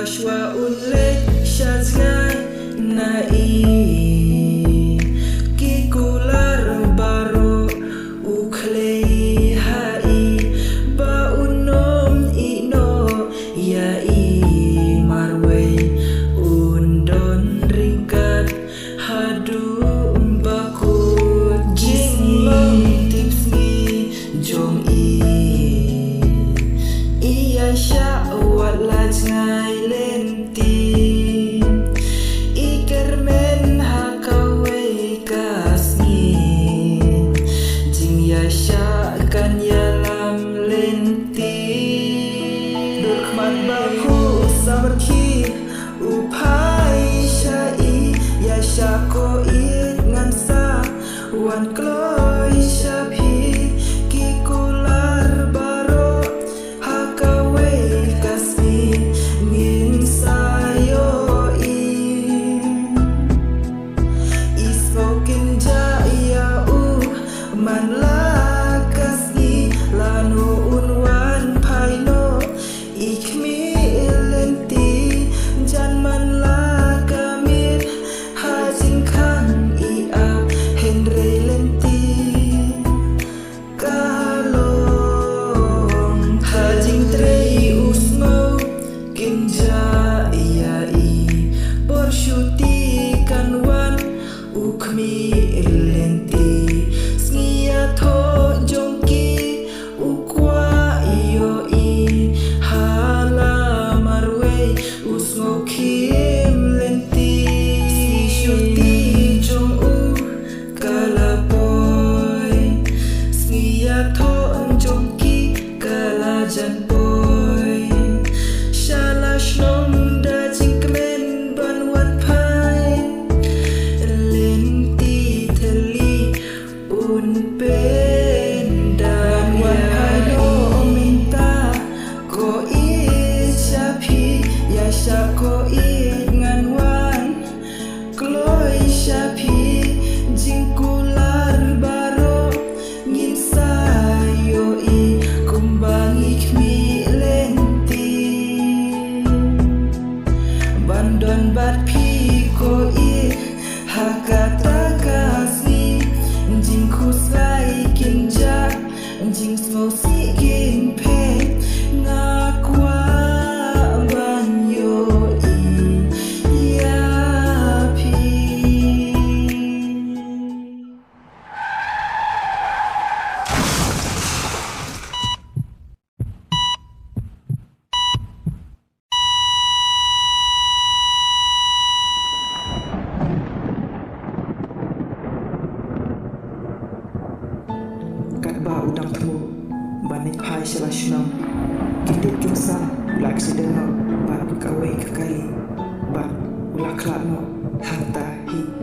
Washwa unlek shazgai nai kikular baro uklei hai ba unom ino yai marwei undon ringkat hadu bakut jing tips ni jong iya sya walat ngai lenti iker men hakawai kasni jing ya sya kan yalam lenti durkman baku sabarki upai syai ya sya ko it ngansa wan kloi syapi kikular baro hakawai kasni ngin sayo I smoking jaya man la kasni lanu unwan paino ikmi lenti jan man la kamit hajin kang ia henry lenti kalong hajin trei usmo kinja iai borshuti kanwan ukmi lenti sngia tho jongki ukwa iyo I hala marwei usmo kim lenti shuti jong kalapoy sngia tho jongki kalajan boy shalash nom da jingkmen banwan pai lenti teli un pendan wahano minta ko isyapi ya syako nganwan kloi syapi jingkular baro ngin sayo kumbang ikmi lenti bandon bat pi ko hakata kasni jing kuslai kinja jing smo si kin pe ngakwa banyo ya pi kat ba udang temu banit pai selashnam kitip kimsa ulak sedeno ba kawai kekali ba ulak lakno hatta hi